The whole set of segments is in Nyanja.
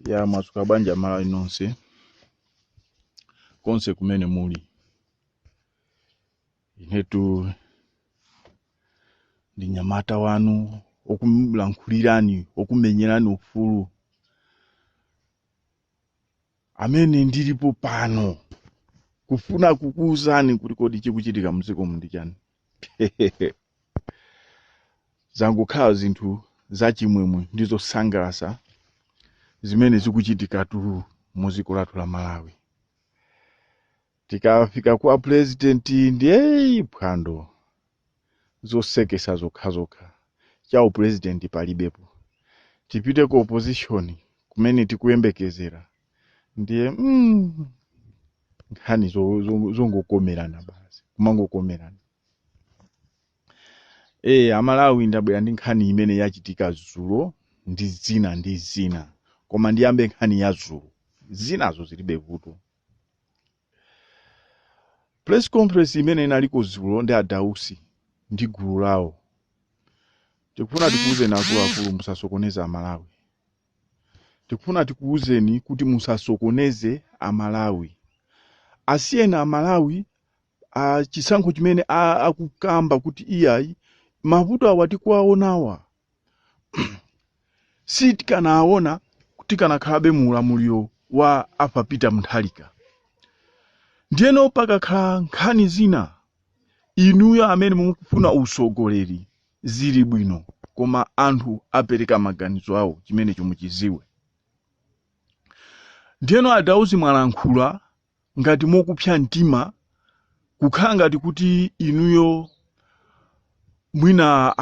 ya masuka banja Malawi nonse konse kumene muli. Inetu ndi nyamata wanu okumulankhulirani okumenyerani ufulu amene ndilipo pano kufuna kukuwuzani kuti kodi chikuchitika mdziko mundi chani. Zangokhala zinthu zachimwemwe ndizo sangalatsa zimene zikuchitika tu muziko lathu la Malawi. Tikafika kwa president ndiye phwando zosekesa zokha chawo president palibepo. Tipite ku opposition kumene tikuyembekezera ndiye nkhani zongokomerana basi kumangokomerana. Amalawi ndabwera ndi nkhani imene yachitika dzulo ndi zina koma ndiyambe nkhani ya dzulo, zinazo zilibe vuto. Press conference imene inaliko dzulo ndi adausi ndi gulu lawo. Tikufuna tikuwuzeni akuluakulu musasokoneza Amalawi. Tikufuna tikuwuzeni kuti musasokoneze Amalawi. Asiyena Amalawi chisankho chimene akukamba kuti iyayi mavuto awati kwaonawa. Si tikanaona kuti kanakhalabe muulamuliro wa Afa Peter Mutharika. Ndiyeno pakakhala nkhani zina inuyo amene mukufuna usogoleri zili bwino koma anthu apereka maganizo awo chimene chomuchiziwe. Ndiyeno adausi mwalankhula ngati mokupsa mtima kukhala ngati kuti inuyo mwina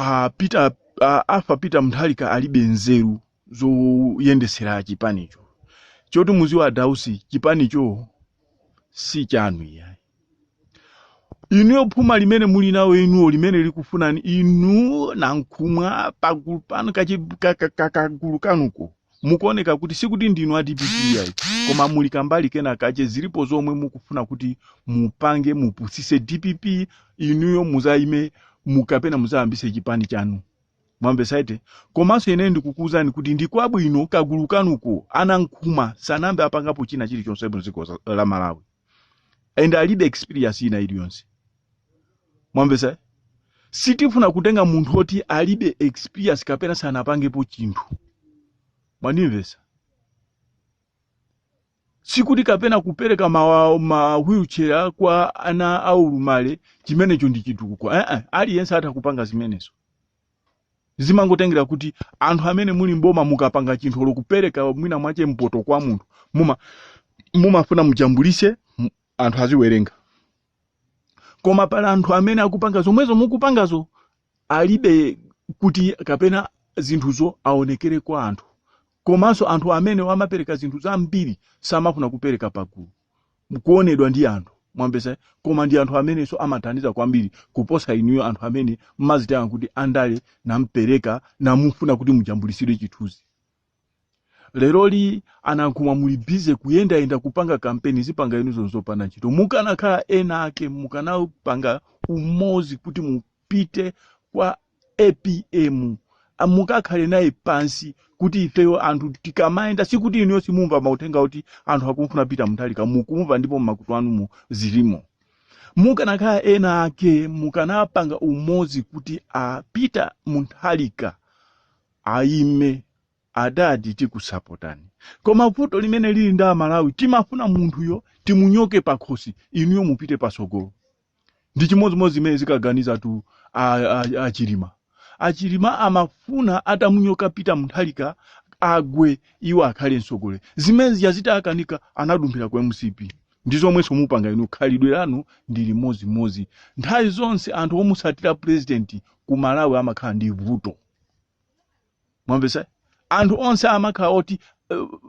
Afa Peter Mutharika alibe nzeru zoyendesera chipanicho. Choti muziwa adausi chipanicho si chanu yayi. Inuyo phuma limene muli nawo inuyo limene likufunani inu Nankhumwa pagulu pano kagulu kanuko mukuoneka kuti sikuti ndinu a DPP yayi koma muli kambali kena kache zilipo zomwe mukufuna kuti mupange mupusise DPP inuyo muzaime mukapena muzayambise chipani chanu. Mwamvesaite komanso ine ndikukuwuzani kuti ndikwabwino kagulu kanuko Nankhumwa sanambe apangapo china chilichonse muziko la Malawi and alibe experience ina iliyonse. Mwamvesa sitifuna kutenga munthu oti alibe experience kapena sanapangepo chinthu. Mwanimvesa sikuti kapena kupereka ma wheelchair kwa ana aulumale chimenecho ndi chitukuko. Aliyense atakupanga zimenezo zimangotengera kuti anthu amene muli mboma mukapanga chinthu lokupereka mwina mwache mpoto kwa munthu mumafuna mujambulise anthu aziwerenga. Koma pala anthu amene akupanga zomwezo mukupangazo alibe kuti kapena zinthuzo aonekere kwa anthu. Komanso anthu amene wamapereka zinthu zambiri samafuna kupereka pagulu mukuonedwa ndi anthu. Mwambesa koma ndi anthu amene so amathandiza kwambiri kuposa inuyo anthu amene mmazitanga kuti andale nampereka namufuna kuti mujambulisire chithuzi. Leroli Nankhumwa muli bize kuyenda kupanga kampeni zipanga inuzo zopanda ntchito. Mukanakhala ena ake mukanapanga umozi kuti mupite kwa APM mukakhale naye pansi kuti ifeyo anthu tikamaenda sikuti inuyo simumva mautenga kuti anthu akumfuna Peter Mutharika mukumva ndipo makutu anu zilimo. Mukanakhala ena ake mukanapanga umozi kuti Peter Mutharika aime adadi tikusapotani. Koma vuto limene lili nda Malawi timafuna munthuyo timunyoke pakhosi inuyo mupite pasogolo. Ndi chimodzimodzi zimene zikaganiza tu Achilima amafuna atamunyoka Peter Mutharika agwe iwo akhale nsogole. Zimene yazita akanika anadumphira kwa MCP. Ndizomwenso mupanga inu khalidwe lanu ndi limodzi. Nthawi zonse anthu omusatira president ku Malawi amakhala ndi vuto. Mwamvesa anthu onse amakhala oti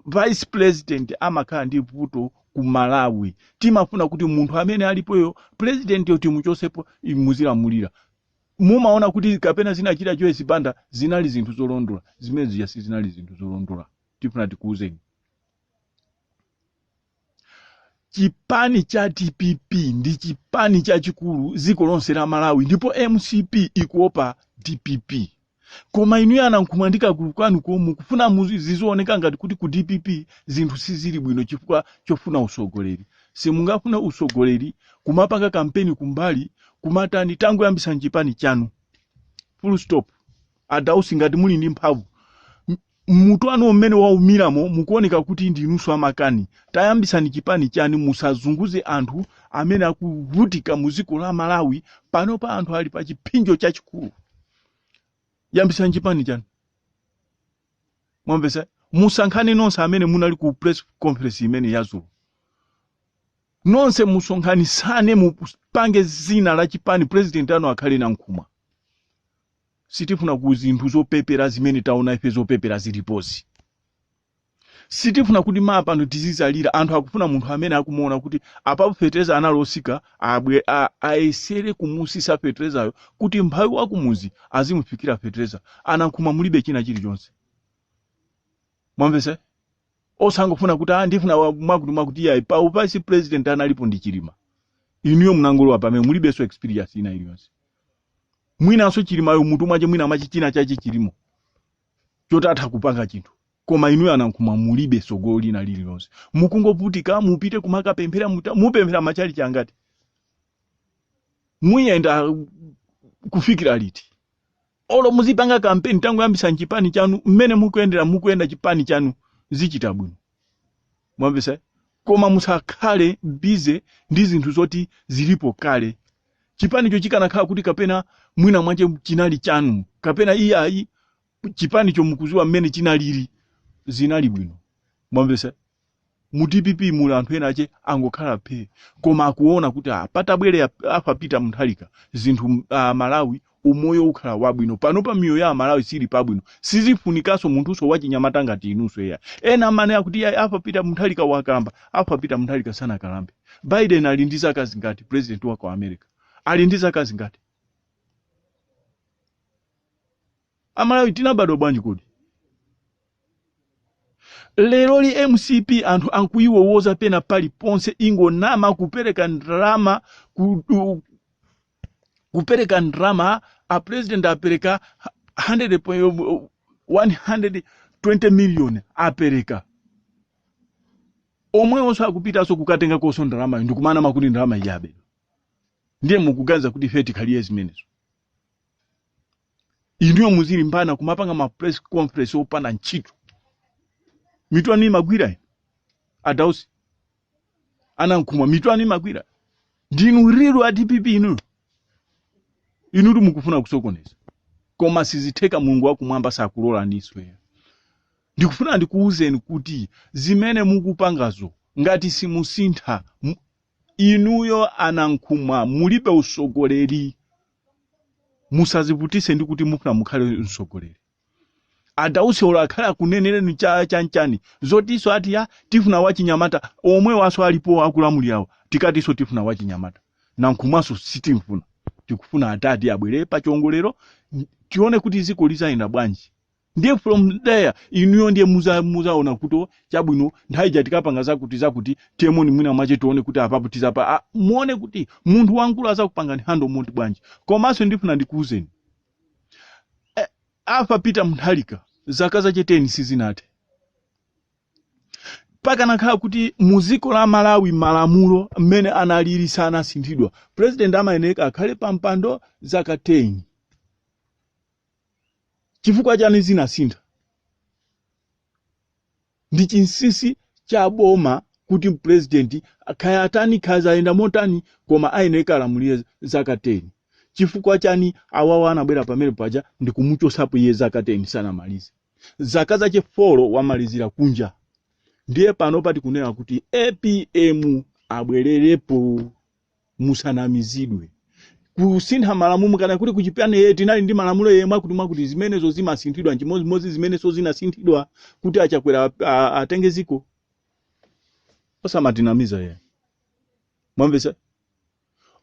vice president amakhala ndi vuto ku Malawi. Timafuna kuti munthu amene alipoyo president yoti muchosepo imuzilamulira. Mumaona kuti kapena zinachita Joyce Banda zinali zinthu zolondola. Zimene ziyasi zinali zinthu zolondola. Tifuna tikuwuzeni. Chipani cha DPP ndi chipani chachikulu ziko lonse la Malawi ndipo MCP ikuopa DPP. Koma inuyo Nankhumwa ndikagulu kwanu komu kufuna zizioneka ngati kuti ku DPP zinthu sizili bwino chifukwa chofuna usogoleri. Simungafuna usogoleri kumapanga kampeni kumbali kumatani tangu yambisa nchipani chanu. Full stop. Adausi ngati muli ndi mphamvu. Mutu anu umene waumiramo mukuoneka kuti ndi inuso amakani. Tayambisa ni chipani chanu musazunguze anthu amene akuvutika muziko la Malawi pano pa anthu ali pa chipinjo chachikulu. Yambisa nchipani chanu. Mwamvesa musankhane nonse amene munali ku press conference imene yazulu. Nonse musonkhanisane mupange zina la chipani president anu akhale Nankhumwa. Sitifuna ku zinthu zopepera zimene taona ife zopepera ziliposi. Sitifuna kuti mapano tizizalira anthu akufuna munthu amene akumuona kuti apapo fetereza analosika aesere kumusisa feterezayo kuti mphawi wakumuzi azimufikira fetereza. Nankhumwa mulibe china chilichonse. Mwamvesa? Osangofuna kuti ndifuna mwakuti yayi pa vice president analipo ndi Chilima. Inuyo munangolowa pamene mulibe so experience ina iliyonse. Mwina so Chilimayo mutu mwache mwina machichina chachi chilimo. Chotatha kupanga chinthu. Koma inuyo Nankhumwa mulibe sogoli na lililonse. Mukungovutika mupite kumakapemphera mupemphera machali changati. Muyenda kufikira liti. Olo muzipanga kampeni tangu yambisa nchipani chanu mmene mukuenda chipani chanu zichita bwino. Mwamvesa? Koma musakhale bize ndi zinthu zoti zilipo kale. Chipani cho chikanakhala kuti kapena mwina mwache chinali chanu kapena iyayi chipani cho mukuziwa mmene chinaliri zinali bwino. Mwamvesa? Mu DPP muli anthu ena ache angokhala phe koma akuona kuti patabwere afapita Mutharika zinthu Malawi umoyo ukhala wabwino pano pa miyo ya Malawi sili pabwino sizifunikanso munthuso wachinyamata ngati inunso eya ena amane akuti afapita Mutharika wakamba afapita Mutharika sana kalambe. Biden ali ndi zaka zingati president wa America ali ndi zaka zingati? Amalawi tinabadwa bwanji kodi? Lero li MCP anthu ankuiwo woza pena pali ponse ingo nama kupereka ndrama kupereka ndrama a president apereka 120 million apereka. Omwe onso akupita so kukatenga koso ndrama ndikumana makuti ndrama yabe. Ndiye mukuganza kuti feti khaliye zimenezo. Inuyo muzili mbana kumapanga ma press conference opanda ntchito. Mitwani magwira Adausi Nankhumwa mitwani magwira ndinu riro a DPP inu mukufuna kusokoneza koma sizitheka Mulungu wakumwamba sakulola niswe. Ndikufuna ndikuuzeni kuti zimene mukupangazo ngati simusintha inuyo Nankhumwa mulibe usogoleri. Musazivutise ndi kuti mufuna mukhale usogoleri. Adausi ola akhala kunenere ni chanchani zotiso ati tifuna wachinyamata omwe waso alipo akulamulirawo tikatiso tifuna wachinyamata. Nankhumwaso sitimfuna tikufuna atati abwere pa chongolero tione kuti ziko lizaenda bwanji. Ndiye from there inuyo ndiye muzaona kuti chabwino nthawi jatikapanga zakuti temoni mwina mwache tione kuti apapo tizapa muone kuti munthu wankulu azakupanga ndi hando monti bwanji. Komanso ndifuna ndikuuzeni afapita Mutharika zaka zache 10 sizinathe. Pakanakhala kuti muziko la Malawi malamulo mmene analili sana sinthidwa president amayeneka akhale pampando zaka 10. Chifukwa chani zinasintha? Ndi chinsisi cha boma kuti president akhaya atani khazaenda motani koma ayeneka alamulire zaka 10. Chifukwa chani awawa anabwera pamene paja ndikumuchosapo iye zaka 10 sana malize. Zaka zache 4 wamalizira kunja. Ndiye pano pati kunena kuti APM abwererepo musanamizidwe. Kusintha malamulo kana kuti kuchipani yeye tinali ndi malamulo yemwe kuti zimenezo zimasinthidwa chimodzi zimenezo zinasinthidwa kuti achakwera atenge ziko. Osamatinamiza yeye. Mwamvesa?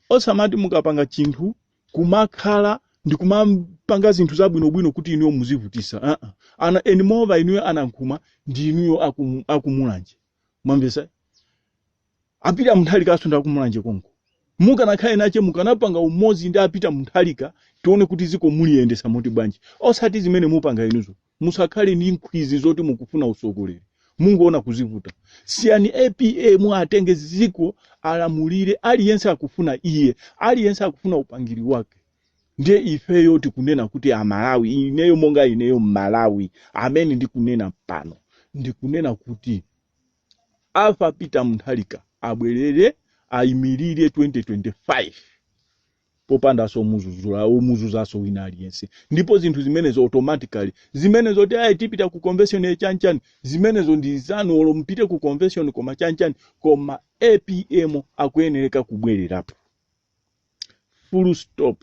Osamati mukapanga chinthu kumakhala ndi kumapanga zinthu zabwinobwino kuti inuyo muzivutisa. Enimova inuyo Nankhumwa ndi inuyo akumulanje. Mwamvesa? Apita Mutharika asunda akumulanje konko. Mukanakhala nache mukanapanga umozi ndi apita Mutharika tione kuti ziko muliyendesa moti bwanji osati zimene mupanga inuzo musakhale ndi nkhwizi zoti mukufuna usogoleri mungoona kuzivuta siyani APM atenge ziko alamulire aliyense akufuna iye aliyense akufuna upangiri wake ndiye ifeyo tikunena kuti amalawi ineyo monga ineyo Malawi amene ndikunena pano ndikunena kuti Alpha Peter Mutharika abwerere ayimirire 2025 popanda so muzuzula omuzuzaso wina aliyense ndipo zinthu zimenezo automatically zimenezo ti tipita ku convention echanchani zimenezo ndizanu olo mpite ku convention koma chanchani koma APM akuyenereka kubwererapo full stop.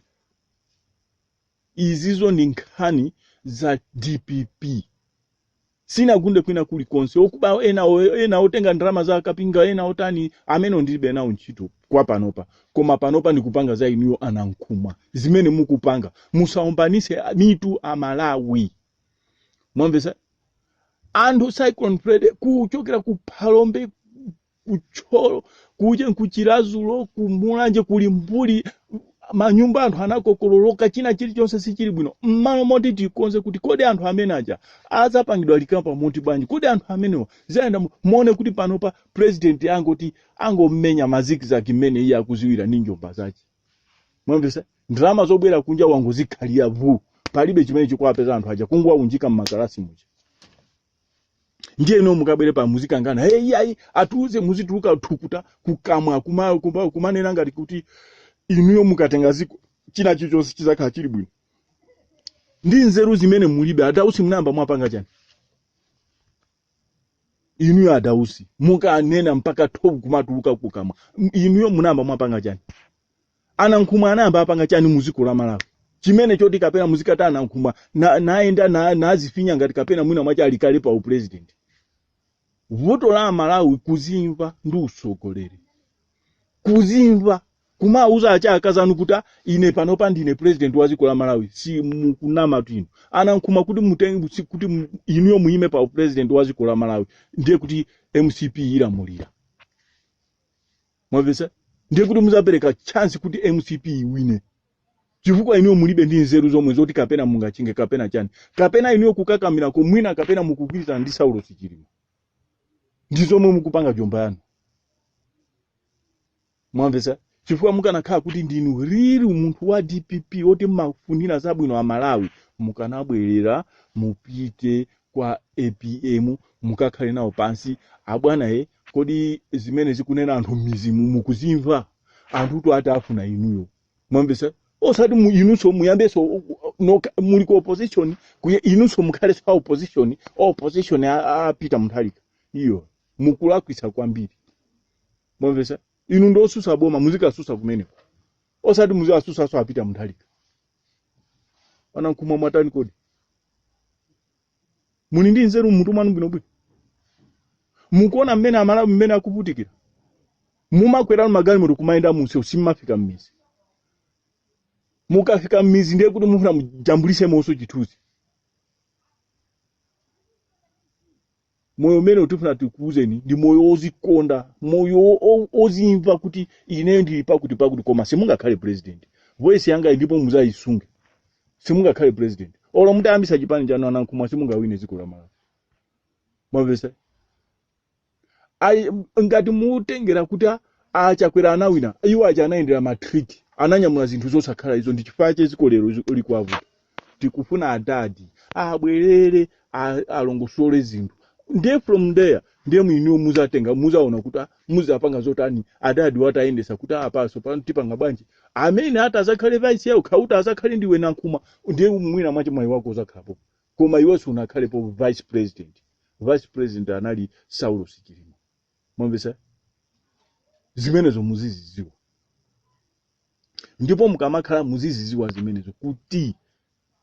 Izizo ni nkhani za DPP sina gunde kwina kuli konse okuba ena otenga ndrama za kapinga ena otani amene ndilibe nawo ntchito kwa panopa koma panopa ndikupanga za inuyo Nankhumwa zimene mukupanga musaombanise mitu amalawi mwamvesa anthu Cyclone Fred kuchokera ku Phalombe kucholo kuje nkuchirazulo kumulanje kuli mbuli manyumba anthu anakokololoka china chilichonse sichili bwino mmalo moti tikonze kuti kodi anthu amene aja azapangidwa likampa moti bwanji kodi anthu amenewa zaenda muone kuti panopa president angoti angomenya mazikizaki mmene iye akuziwira ndi njomba zake mwamvesa ndrama zobwera kunja wangozikhalia vu palibe chimene chikwapeza anthu aja kungwa unjika mmakalasi muja ndiye no mukabwere pa muzika ngana hey atuze muzituluka thukuta kukamwa kumanena ngati kuti inuyo mukatenga ziko china chichonse chizakhala chili bwino ndi nzeru zimene mulibe adausi mnamba mwapanga chani inuyo adausi mukanena mpaka top kumatuluka kukamwa inuyo munamba mwapanga chani Nankhumwa anamba apanga chani muziko la Malawi chimene choti kapena muzika ta Nankhumwa naenda nazifinya ngati kapena mwina mwacha alikale pa president voto la Malawi kuzimva ndi usogoleri kuzimva kumauza achakazanu kuti ine panopa ndine president wa dziko la Malawi si mukunama twino Nankhumwa kuti mutengi kuti inuyo muime pa president wa dziko la Malawi ndiye kuti MCP ilamulira mwavesa ndiye kuti muzapereka chance kuti MCP iwine chifukwa inuyo mulibe ndi nzeru zomwe zoti kapena mungachinge kapena chani kapena inuyo kukakamira ko mwina kapena mukugwirizana ndi Saulo Sichilima ndizomwe mukupanga jomba yanu mwamvesa chifukwa mukanakhala kuti ndinu riri munthu wa DPP oti mafunira zabwino a Malawi mukanabwerera mupite kwa APM mukakhale nawo pansi abwana kodi zimene zikunena anthu mizimu mukuzimva anthu to atafuna inuyo mwamvesa osati inunso muyambeso muli ku opposition kuye inunso mukhale sa opposition a Peter Mutharika iyo mukulakwisa kwambiri mwamvesa inu ndo susa boma muzika susa kumene osati muzika susa so Peter Mutharika Nankhumwa mwatani kodi muni ndi nzeru mmutu mwanu bwino bwino mukuona mmene Amalawi mmene akuvutikira mumakwera magalimoto kumayenda munsi usimafika mmizi mukafika mmizi ndiye kuti mufuna mujambulise monso chithunzi moyo mene utifuna tikuuzeni ndi moyo ozikonda moyo ozimva kuti ine ndili pakuti koma simungakhale president voice yanga ndipo muzayisunge simungakhale president olo mutayambisa chipani cha Nankhumwa simungawine dziko la Malawi mwamvesa ngati mutengera kuti achakwera anawina iwo acha anayendera matrick ananyamula zinthu zosakhala izo ndi chifukwa cheziko lero likwavuta tikufuna adadi abwerere alongosole zinthu ndiye from there ndiye mwiniwo muzatenga muzaona kuti muzapanga zotani adadi watayendesa kuti apaso pano tipanga bwanji amene atazakhale vice yao khauta azakhale ndiwe Nankhumwa ndiye mwina mwache mwayi wako uzakhalapo koma iwenso unakhalepo vice president anali Saulo Sichilima mwamvesa zimenezo muziziziwa ndipo mukamakhala muziziziwa zimenezo kuti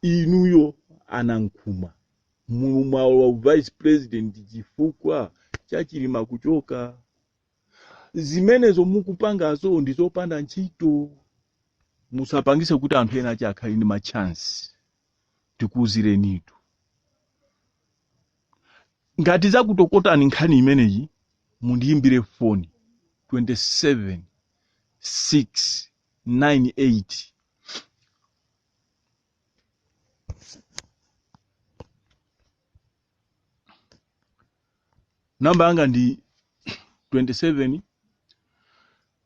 inuyo Nankhumwa wa vice president chifukwa chachilima kuchoka zimenezo mukupangazo ndizopanda ntchito musapangise kuti anthu ena achakhali ndi machance tikuuzirenitu ngati zakutokotani nkhani imeneyi mundiyimbire foni 27 698 namba yanga ndi 27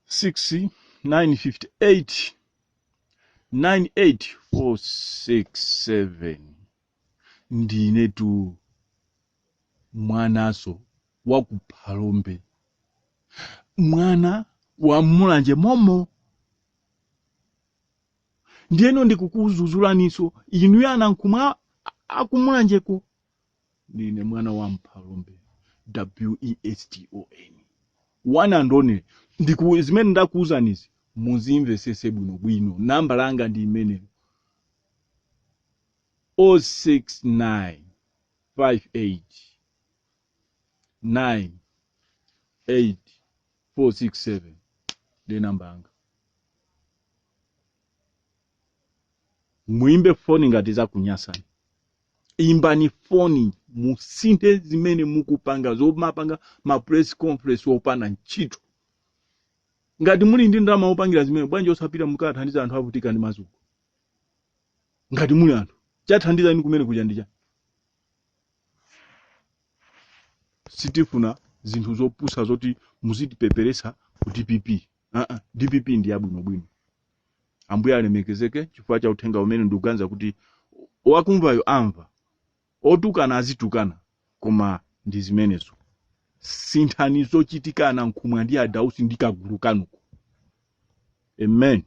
6 958 98467. ndine tu mwanaso wakuphalombe, mwana wa mulanje momo. ndiyeno ndikukuzuzulaniso inu ya Nankhumwa akumulanjeko. ndine mwana wa mphalombe, WESTON, one and only. Zimene ndakuwuzanizi muzimvesese bwinobwino. namba langa ndi imene 069 58 98467 ndi namba yanga. muimbe foni ngati zakunyasani, imbani foni, musinthe zimene mukupanga zomapanga ma press conference opanda ntchito. ngati muli ndi ndalama opangira zimene, bwanji osapita mukathandiza anthu avutika ndi mazungu. ngati muli anthu chathandiza inu kumene kuja ndija. sitifuna zinthu zopusa zoti muzitipeperesa ku DPP. DPP ndi yabwinobwino. ambuye alemekezeke chifukwa cha uthenga umene ndikuganiza kuti wakumvayo amva, otukana azitukana, koma ndi zimenezo. sinthani zochitikana Nankhumwa ndi adausi ndi kagulu kanuko. Amen.